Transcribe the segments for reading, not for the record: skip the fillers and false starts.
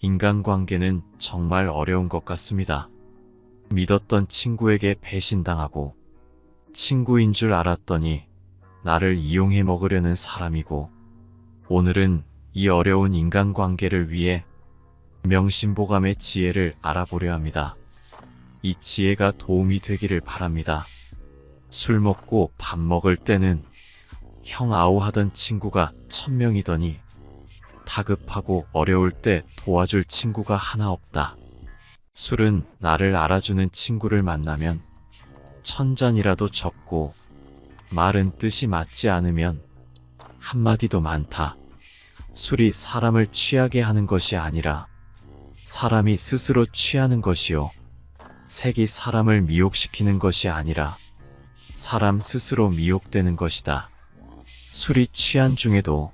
인간관계는 정말 어려운 것 같습니다. 믿었던 친구에게 배신당하고 친구인 줄 알았더니 나를 이용해 먹으려는 사람이고, 오늘은 이 어려운 인간관계를 위해 명심보감의 지혜를 알아보려 합니다. 이 지혜가 도움이 되기를 바랍니다. 술 먹고 밥 먹을 때는 형 아우 하던 친구가 1000명이더니 다급하고 어려울 때 도와줄 친구가 하나 없다. 술은 나를 알아주는 친구를 만나면 1000잔이라도 적고, 말은 뜻이 맞지 않으면 한마디도 많다. 술이 사람을 취하게 하는 것이 아니라 사람이 스스로 취하는 것이요, 색이 사람을 미혹시키는 것이 아니라 사람 스스로 미혹되는 것이다. 술이 취한 중에도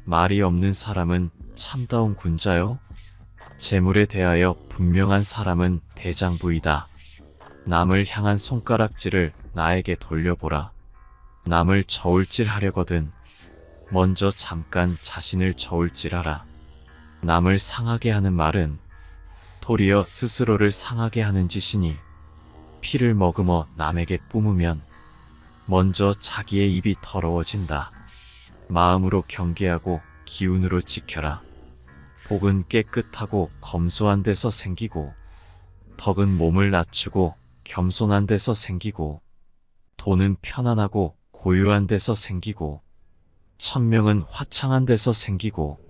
말이 없는 사람은 참다운 군자요, 재물에 대하여 분명한 사람은 대장부이다. 남을 향한 손가락질을 나에게 돌려보라. 남을 저울질하려거든 먼저 잠깐 자신을 저울질하라. 남을 상하게 하는 말은 도리어 스스로를 상하게 하는 짓이니, 피를 머금어 남에게 뿜으면 먼저 자기의 입이 더러워진다. 마음으로 경계하고 기운으로 지켜라. 복은 깨끗하고 검소한 데서 생기고, 덕은 몸을 낮추고 겸손한 데서 생기고, 돈은 편안하고 고요한 데서 생기고, 천명은 화창한 데서 생기고,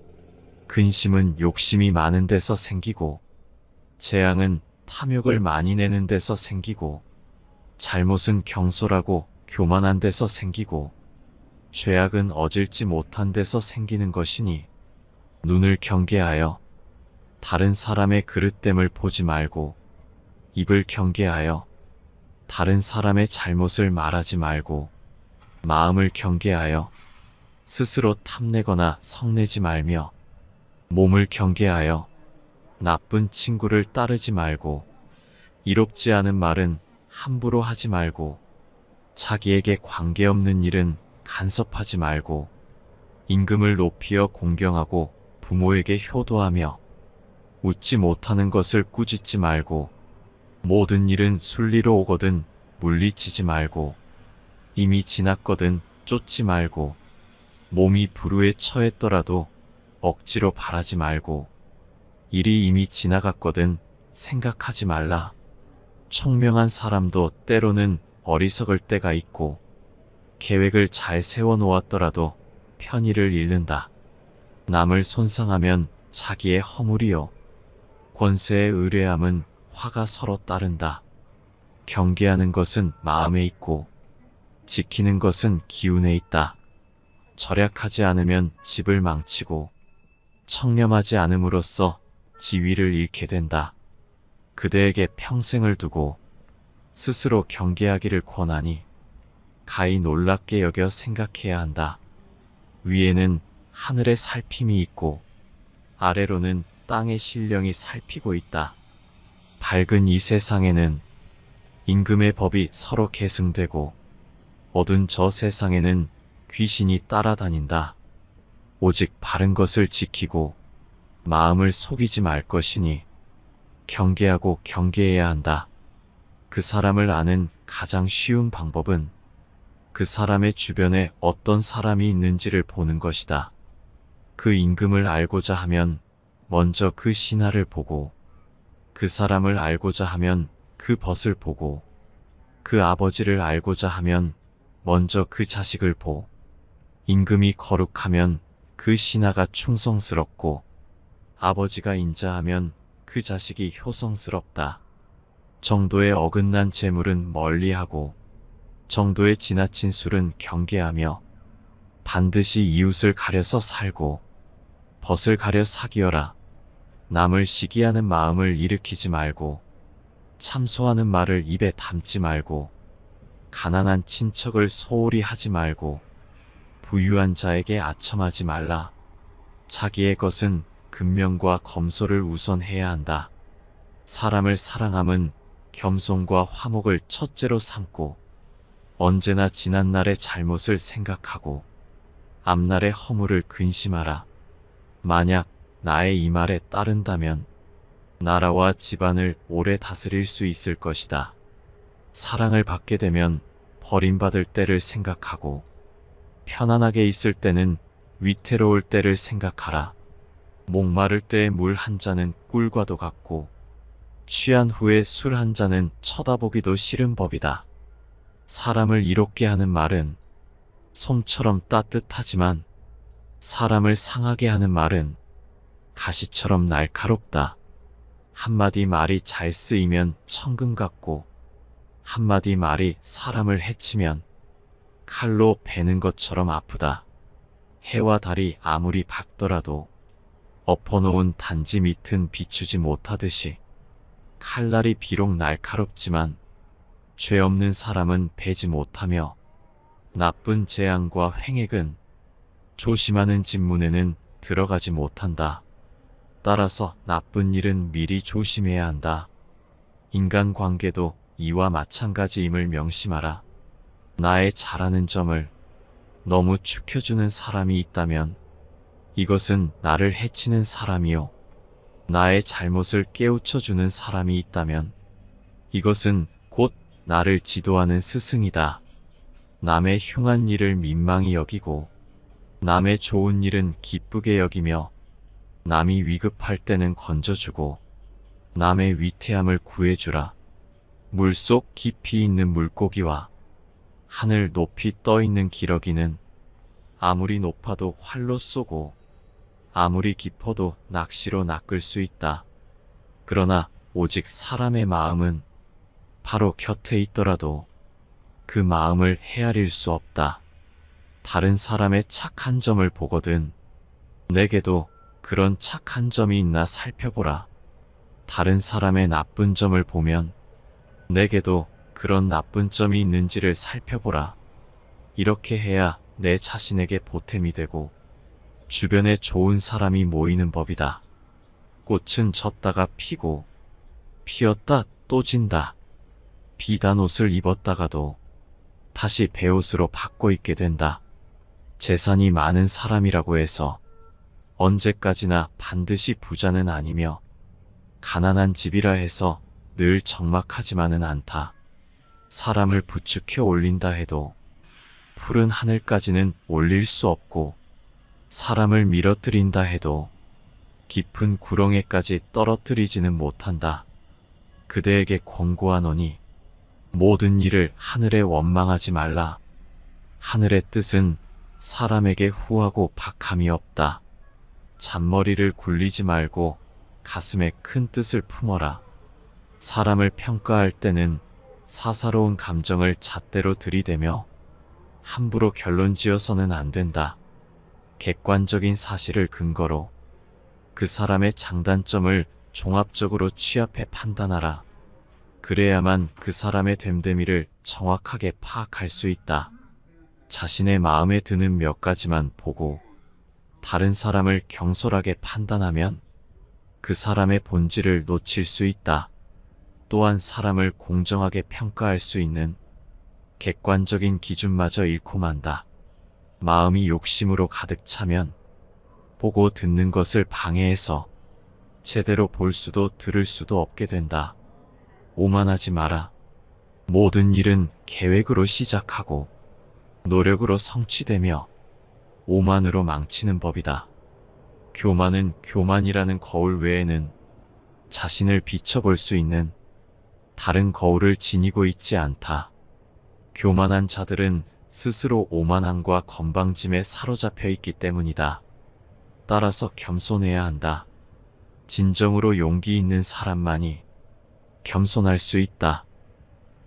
근심은 욕심이 많은 데서 생기고, 재앙은 탐욕을 많이 내는 데서 생기고, 잘못은 경솔하고 교만한 데서 생기고, 죄악은 어질지 못한 데서 생기는 것이니, 눈을 경계하여 다른 사람의 그릇됨을 보지 말고, 입을 경계하여 다른 사람의 잘못을 말하지 말고, 마음을 경계하여 스스로 탐내거나 성내지 말며, 몸을 경계하여 나쁜 친구를 따르지 말고, 이롭지 않은 말은 함부로 하지 말고, 자기에게 관계없는 일은 간섭하지 말고, 임금을 높이어 공경하고 부모에게 효도하며, 웃지 못하는 것을 꾸짖지 말고, 모든 일은 순리로 오거든 물리치지 말고, 이미 지났거든 쫓지 말고, 몸이 불우에 처했더라도 억지로 바라지 말고, 일이 이미 지나갔거든 생각하지 말라. 총명한 사람도 때로는 어리석을 때가 있고, 계획을 잘 세워놓았더라도 편의를 잃는다. 남을 손상하면 자기의 허물이요, 권세의 의뢰함은 화가 서로 따른다. 경계하는 것은 마음에 있고, 지키는 것은 기운에 있다. 절약하지 않으면 집을 망치고, 청렴하지 않음으로써 지위를 잃게 된다. 그대에게 평생을 두고 스스로 경계하기를 권하니, 가히 놀랍게 여겨 생각해야 한다. 위에는 하늘의 살핌이 있고, 아래로는 땅의 신령이 살피고 있다. 밝은 이 세상에는 임금의 법이 서로 계승되고, 어두운 저 세상에는 귀신이 따라다닌다. 오직 바른 것을 지키고 마음을 속이지 말 것이니, 경계하고 경계해야 한다. 그 사람을 아는 가장 쉬운 방법은 그 사람의 주변에 어떤 사람이 있는지를 보는 것이다. 그 임금을 알고자 하면 먼저 그 신하를 보고, 그 사람을 알고자 하면 그 벗을 보고, 그 아버지를 알고자 하면 먼저 그 자식을 보. 임금이 거룩하면 그 신하가 충성스럽고, 아버지가 인자하면 그 자식이 효성스럽다. 정도에 어긋난 재물은 멀리하고, 정도에 지나친 술은 경계하며, 반드시 이웃을 가려서 살고 벗을 가려 사귀어라. 남을 시기하는 마음을 일으키지 말고, 참소하는 말을 입에 담지 말고, 가난한 친척을 소홀히 하지 말고, 부유한 자에게 아첨하지 말라. 자기의 것은 근면과 검소를 우선해야 한다. 사람을 사랑함은 겸손과 화목을 첫째로 삼고, 언제나 지난날의 잘못을 생각하고 앞날의 허물을 근심하라. 만약 나의 이 말에 따른다면 나라와 집안을 오래 다스릴 수 있을 것이다. 사랑을 받게 되면 버림받을 때를 생각하고 편안하게 있을 때는 위태로울 때를 생각하라. 목마를 때의 물 한 잔은 꿀과도 같고 취한 후에 술 한 잔은 쳐다보기도 싫은 법이다. 사람을 이롭게 하는 말은 솜처럼 따뜻하지만 사람을 상하게 하는 말은 가시처럼 날카롭다. 한마디 말이 잘 쓰이면 천금 같고 한마디 말이 사람을 해치면 칼로 베는 것처럼 아프다. 해와 달이 아무리 밝더라도 엎어놓은 단지 밑은 비추지 못하듯이 칼날이 비록 날카롭지만 죄 없는 사람은 베지 못하며 나쁜 재앙과 횡액은 조심하는 집 문에는 들어가지 못한다. 따라서 나쁜 일은 미리 조심해야 한다. 인간관계도 이와 마찬가지임을 명심하라. 나의 잘하는 점을 너무 축혀주는 사람이 있다면 이것은 나를 해치는 사람이요. 나의 잘못을 깨우쳐주는 사람이 있다면 이것은 곧 나를 지도하는 스승이다. 남의 흉한 일을 민망히 여기고 남의 좋은 일은 기쁘게 여기며 남이 위급할 때는 건져주고 남의 위태함을 구해주라. 물속 깊이 있는 물고기와 하늘 높이 떠있는 기러기는 아무리 높아도 활로 쏘고 아무리 깊어도 낚시로 낚을 수 있다. 그러나 오직 사람의 마음은 바로 곁에 있더라도 그 마음을 헤아릴 수 없다. 다른 사람의 착한 점을 보거든 내게도 그런 착한 점이 있나 살펴보라. 다른 사람의 나쁜 점을 보면 내게도 그런 나쁜 점이 있는지를 살펴보라. 이렇게 해야 내 자신에게 보탬이 되고 주변에 좋은 사람이 모이는 법이다. 꽃은 졌다가 피고 피었다 또 진다. 비단 옷을 입었다가도 다시 베옷으로 바꿔 입게 된다. 재산이 많은 사람이라고 해서 언제까지나 반드시 부자는 아니며 가난한 집이라 해서 늘 적막하지만은 않다. 사람을 부추겨 올린다 해도 푸른 하늘까지는 올릴 수 없고 사람을 밀어뜨린다 해도 깊은 구렁에까지 떨어뜨리지는 못한다. 그대에게 권고하노니 모든 일을 하늘에 원망하지 말라. 하늘의 뜻은 사람에게 후하고 박함이 없다. 잔머리를 굴리지 말고 가슴에 큰 뜻을 품어라. 사람을 평가할 때는 사사로운 감정을 잣대로 들이대며 함부로 결론지어서는 안 된다. 객관적인 사실을 근거로 그 사람의 장단점을 종합적으로 취합해 판단하라. 그래야만 그 사람의 됨됨이를 정확하게 파악할 수 있다. 자신의 마음에 드는 몇 가지만 보고 다른 사람을 경솔하게 판단하면 그 사람의 본질을 놓칠 수 있다. 또한 사람을 공정하게 평가할 수 있는 객관적인 기준마저 잃고 만다. 마음이 욕심으로 가득 차면 보고 듣는 것을 방해해서 제대로 볼 수도 들을 수도 없게 된다. 오만하지 마라. 모든 일은 계획으로 시작하고 노력으로 성취되며 오만으로 망치는 법이다. 교만은 교만이라는 거울 외에는 자신을 비춰볼 수 있는 다른 거울을 지니고 있지 않다. 교만한 자들은 스스로 오만함과 건방짐에 사로잡혀 있기 때문이다. 따라서 겸손해야 한다. 진정으로 용기 있는 사람만이 겸손할 수 있다.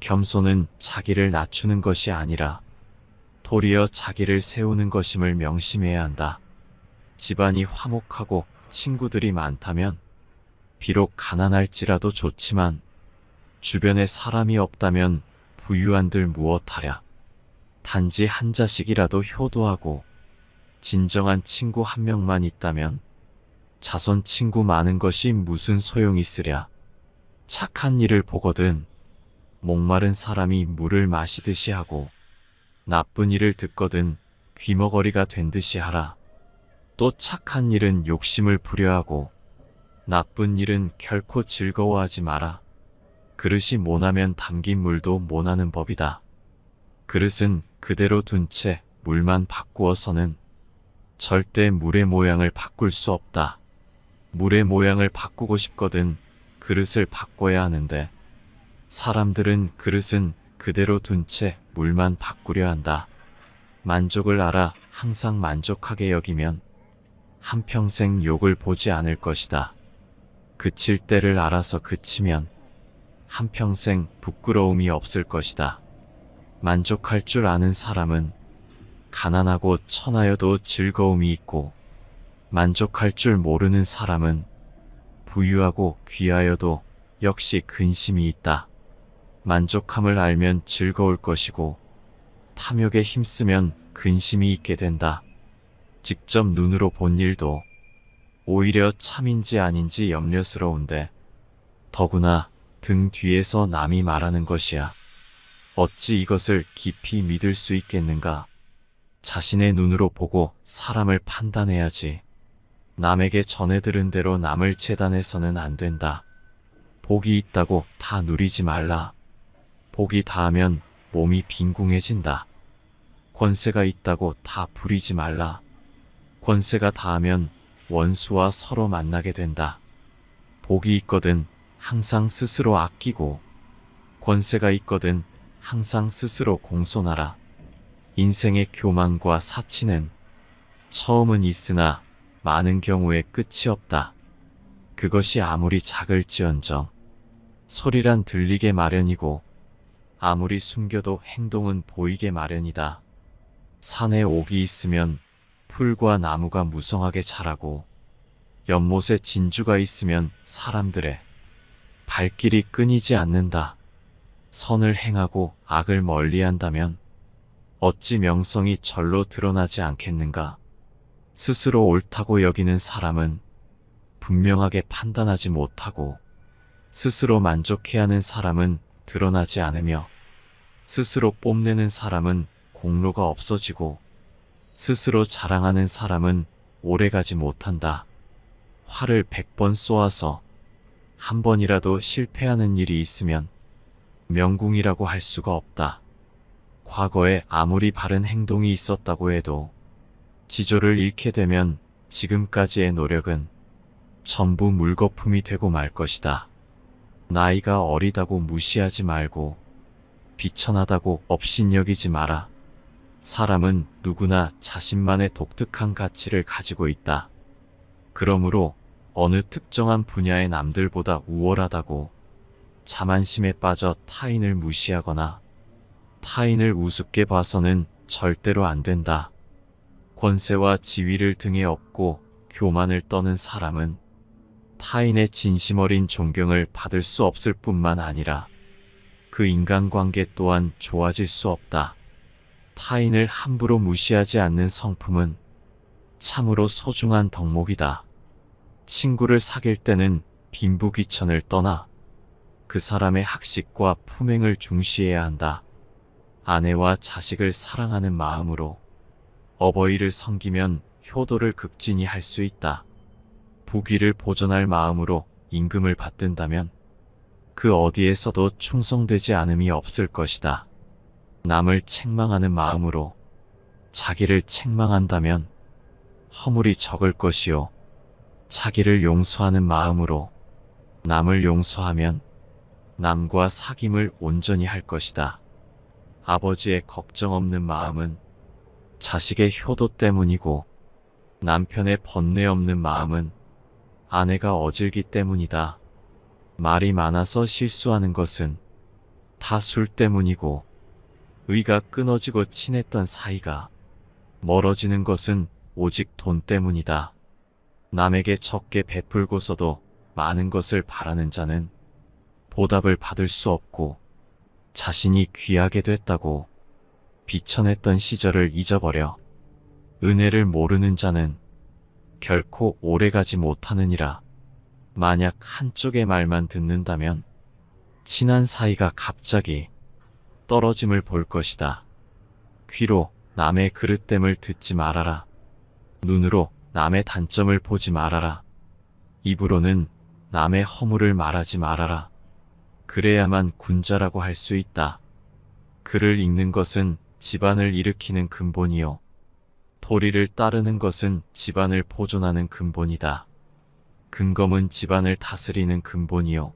겸손은 자기를 낮추는 것이 아니라 도리어 자기를 세우는 것임을 명심해야 한다. 집안이 화목하고 친구들이 많다면 비록 가난할지라도 좋지만 주변에 사람이 없다면 부유한들 무엇하랴. 단지 한 자식이라도 효도하고 진정한 친구 한 명만 있다면 자손 친구 많은 것이 무슨 소용이 있으랴. 착한 일을 보거든 목마른 사람이 물을 마시듯이 하고 나쁜 일을 듣거든 귀머거리가 된 듯이 하라. 또 착한 일은 욕심을 부려하고 나쁜 일은 결코 즐거워하지 마라. 그릇이 모나면 담긴 물도 모나는 법이다. 그릇은 그대로 둔 채 물만 바꾸어서는 절대 물의 모양을 바꿀 수 없다. 물의 모양을 바꾸고 싶거든 그릇을 바꿔야 하는데 사람들은 그릇은 그대로 둔 채 물만 바꾸려 한다. 만족을 알아 항상 만족하게 여기면 한평생 욕을 보지 않을 것이다. 그칠 때를 알아서 그치면 한평생 부끄러움이 없을 것이다. 만족할 줄 아는 사람은 가난하고 천하여도 즐거움이 있고 만족할 줄 모르는 사람은 부유하고 귀하여도 역시 근심이 있다. 만족함을 알면 즐거울 것이고 탐욕에 힘쓰면 근심이 있게 된다. 직접 눈으로 본 일도 오히려 참인지 아닌지 염려스러운데 더구나 등 뒤에서 남이 말하는 것이야. 어찌 이것을 깊이 믿을 수 있겠는가? 자신의 눈으로 보고 사람을 판단해야지. 남에게 전해 들은 대로 남을 재단해서는 안 된다. 복이 있다고 다 누리지 말라. 복이 닿으면 몸이 빈궁해진다. 권세가 있다고 다 부리지 말라. 권세가 닿으면 원수와 서로 만나게 된다. 복이 있거든 항상 스스로 아끼고 권세가 있거든 항상 스스로 공손하라. 인생의 교만과 사치는 처음은 있으나 많은 경우에 끝이 없다. 그것이 아무리 작을지언정 소리란 들리게 마련이고 아무리 숨겨도 행동은 보이게 마련이다. 산에 옥이 있으면 풀과 나무가 무성하게 자라고 연못에 진주가 있으면 사람들의 발길이 끊이지 않는다. 선을 행하고 악을 멀리한다면 어찌 명성이 절로 드러나지 않겠는가? 스스로 옳다고 여기는 사람은 분명하게 판단하지 못하고 스스로 만족해하는 사람은 드러나지 않으며 스스로 뽐내는 사람은 공로가 없어지고 스스로 자랑하는 사람은 오래가지 못한다. 활을 100번 쏘아서 한 번이라도 실패하는 일이 있으면 명궁이라고 할 수가 없다. 과거에 아무리 바른 행동이 있었다고 해도 지조를 잃게 되면 지금까지의 노력은 전부 물거품이 되고 말 것이다. 나이가 어리다고 무시하지 말고 비천하다고 업신여기지 마라. 사람은 누구나 자신만의 독특한 가치를 가지고 있다. 그러므로 어느 특정한 분야의 남들보다 우월하다고 자만심에 빠져 타인을 무시하거나 타인을 우습게 봐서는 절대로 안 된다. 권세와 지위를 등에 업고 교만을 떠는 사람은 타인의 진심 어린 존경을 받을 수 없을 뿐만 아니라 그 인간관계 또한 좋아질 수 없다. 타인을 함부로 무시하지 않는 성품은 참으로 소중한 덕목이다. 친구를 사귈 때는 빈부귀천을 떠나 그 사람의 학식과 품행을 중시해야 한다. 아내와 자식을 사랑하는 마음으로 어버이를 섬기면 효도를 극진히 할 수 있다. 부귀를 보존할 마음으로 임금을 받든다면 그 어디에서도 충성되지 않음이 없을 것이다. 남을 책망하는 마음으로 자기를 책망한다면 허물이 적을 것이요. 자기를 용서하는 마음으로 남을 용서하면 남과 사귐을 온전히 할 것이다. 아버지의 걱정 없는 마음은 자식의 효도 때문이고 남편의 번뇌 없는 마음은 아내가 어질기 때문이다. 말이 많아서 실수하는 것은 다 술 때문이고 의가 끊어지고 친했던 사이가 멀어지는 것은 오직 돈 때문이다. 남에게 적게 베풀고서도 많은 것을 바라는 자는 보답을 받을 수 없고 자신이 귀하게 됐다고 비천했던 시절을 잊어버려 은혜를 모르는 자는 결코 오래가지 못하느니라. 만약 한쪽의 말만 듣는다면 친한 사이가 갑자기 떨어짐을 볼 것이다. 귀로 남의 그릇됨을 듣지 말아라. 눈으로 남의 단점을 보지 말아라. 입으로는 남의 허물을 말하지 말아라. 그래야만 군자라고 할 수 있다. 글을 읽는 것은 집안을 일으키는 근본이요. 도리를 따르는 것은 집안을 보존하는 근본이다. 근검은 집안을 다스리는 근본이요.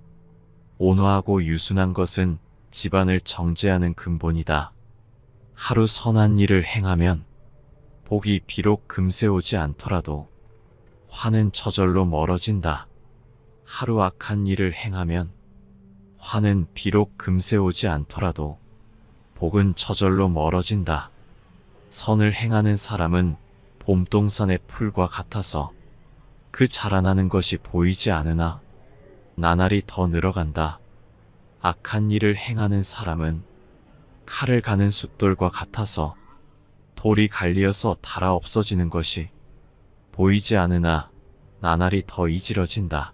온화하고 유순한 것은 집안을 정제하는 근본이다. 하루 선한 일을 행하면 복이 비록 금세 오지 않더라도 화는 저절로 멀어진다. 하루 악한 일을 행하면 화는 비록 금세 오지 않더라도 복은 저절로 멀어진다. 선을 행하는 사람은 봄동산의 풀과 같아서 그 자라나는 것이 보이지 않으나 나날이 더 늘어간다. 악한 일을 행하는 사람은 칼을 가는 숫돌과 같아서 돌이 갈리어서 닳아 없어지는 것이 보이지 않으나 나날이 더 이질어진다.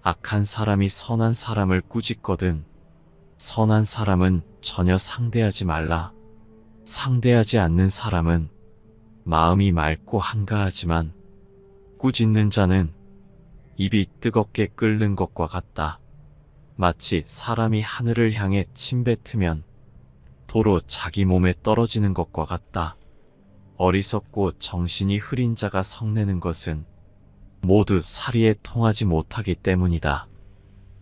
악한 사람이 선한 사람을 꾸짖거든 선한 사람은 전혀 상대하지 말라. 상대하지 않는 사람은 마음이 맑고 한가하지만 꾸짖는 자는 입이 뜨겁게 끓는 것과 같다. 마치 사람이 하늘을 향해 침 뱉으면 도로 자기 몸에 떨어지는 것과 같다. 어리석고 정신이 흐린 자가 성내는 것은 모두 사리에 통하지 못하기 때문이다.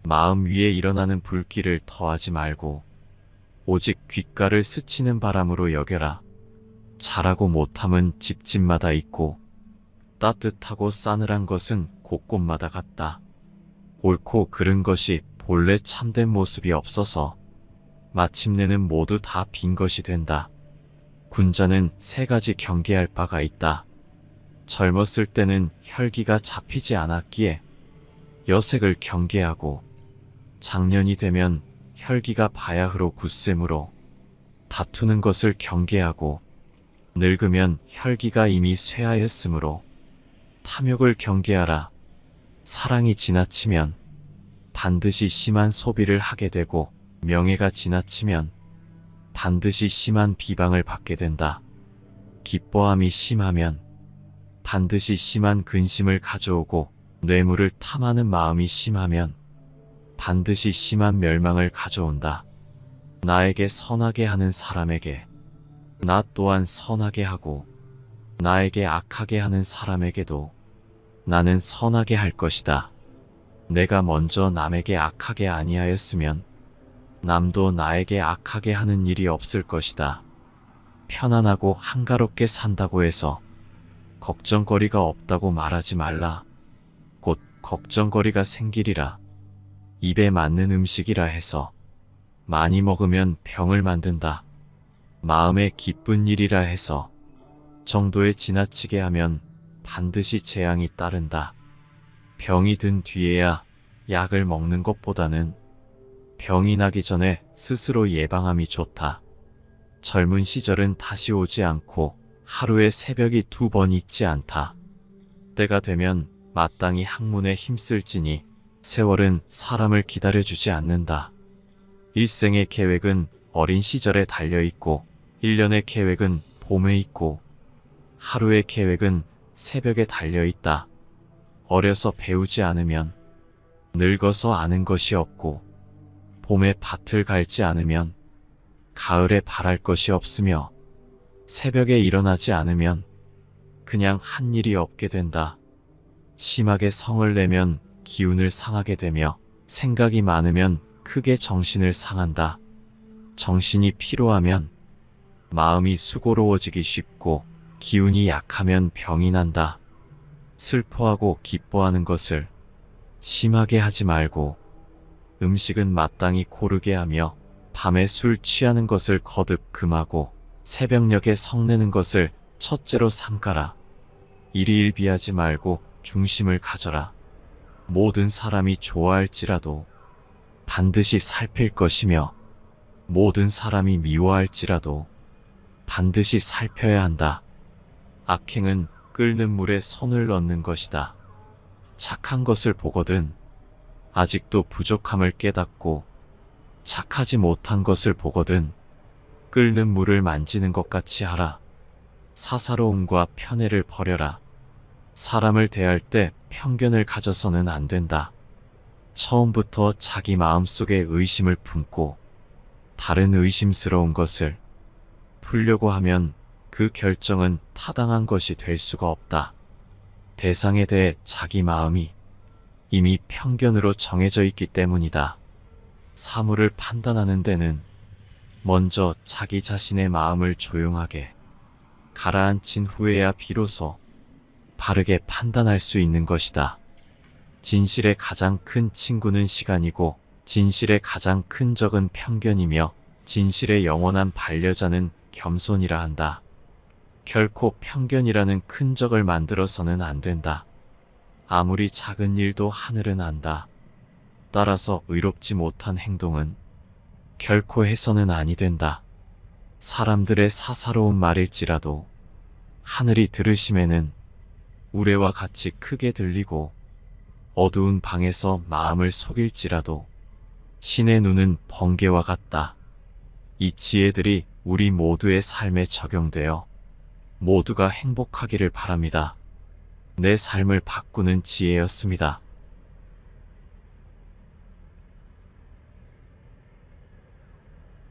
마음 위에 일어나는 불길을 더하지 말고 오직 귓가를 스치는 바람으로 여겨라. 잘하고 못함은 집집마다 있고 따뜻하고 싸늘한 것은 곳곳마다 같다. 옳고 그른 것이 본래 참된 모습이 없어서 마침내는 모두 다 빈 것이 된다. 군자는 세 가지 경계할 바가 있다. 젊었을 때는 혈기가 잡히지 않았기에 여색을 경계하고 장년이 되면 혈기가 바야흐로 굳셈으로 다투는 것을 경계하고 늙으면 혈기가 이미 쇠하였으므로 탐욕을 경계하라. 사랑이 지나치면 반드시 심한 소비를 하게 되고 명예가 지나치면 반드시 심한 비방을 받게 된다. 기뻐함이 심하면 반드시 심한 근심을 가져오고 뇌물을 탐하는 마음이 심하면 반드시 심한 멸망을 가져온다. 나에게 선하게 하는 사람에게 나 또한 선하게 하고 나에게 악하게 하는 사람에게도 나는 선하게 할 것이다. 내가 먼저 남에게 악하게 아니하였으면 남도 나에게 악하게 하는 일이 없을 것이다. 편안하고 한가롭게 산다고 해서 걱정거리가 없다고 말하지 말라. 곧 걱정거리가 생기리라. 입에 맞는 음식이라 해서 많이 먹으면 병을 만든다. 마음에 기쁜 일이라 해서 정도에 지나치게 하면 반드시 재앙이 따른다. 병이 든 뒤에야 약을 먹는 것보다는 병이 나기 전에 스스로 예방함이 좋다. 젊은 시절은 다시 오지 않고 하루에 새벽이 2번 있지 않다. 때가 되면 마땅히 학문에 힘쓸지니 세월은 사람을 기다려주지 않는다. 일생의 계획은 어린 시절에 달려있고 1년의 계획은 봄에 있고 하루의 계획은 새벽에 달려있다. 어려서 배우지 않으면 늙어서 아는 것이 없고 봄에 밭을 갈지 않으면 가을에 바랄 것이 없으며 새벽에 일어나지 않으면 그냥 한 일이 없게 된다. 심하게 성을 내면 기운을 상하게 되며 생각이 많으면 크게 정신을 상한다. 정신이 피로하면 마음이 수고로워지기 쉽고 기운이 약하면 병이 난다. 슬퍼하고 기뻐하는 것을 심하게 하지 말고 음식은 마땅히 고르게 하며 밤에 술 취하는 것을 거듭 금하고 새벽녘에 성내는 것을 첫째로 삼가라. 일희일비하지 말고 중심을 가져라. 모든 사람이 좋아할지라도 반드시 살필 것이며 모든 사람이 미워할지라도 반드시 살펴야 한다. 악행은 끓는 물에 손을 넣는 것이다. 착한 것을 보거든 아직도 부족함을 깨닫고 착하지 못한 것을 보거든 끓는 물을 만지는 것 같이 하라. 사사로움과 편애를 버려라. 사람을 대할 때 편견을 가져서는 안 된다. 처음부터 자기 마음속에 의심을 품고 다른 의심스러운 것을 풀려고 하면 그 결정은 타당한 것이 될 수가 없다. 대상에 대해 자기 마음이 이미 편견으로 정해져 있기 때문이다. 사물을 판단하는 데는 먼저 자기 자신의 마음을 조용하게 가라앉힌 후에야 비로소 바르게 판단할 수 있는 것이다. 진실의 가장 큰 친구는 시간이고 진실의 가장 큰 적은 편견이며 진실의 영원한 반려자는 겸손이라 한다. 결코 편견이라는 큰 적을 만들어서는 안 된다. 아무리 작은 일도 하늘은 안다. 따라서 의롭지 못한 행동은 결코 해서는 아니 된다. 사람들의 사사로운 말일지라도 하늘이 들으심에는 우레와 같이 크게 들리고 어두운 방에서 마음을 속일지라도 신의 눈은 번개와 같다. 이 지혜들이 우리 모두의 삶에 적용되어 모두가 행복하기를 바랍니다. 내 삶을 바꾸는 지혜였습니다.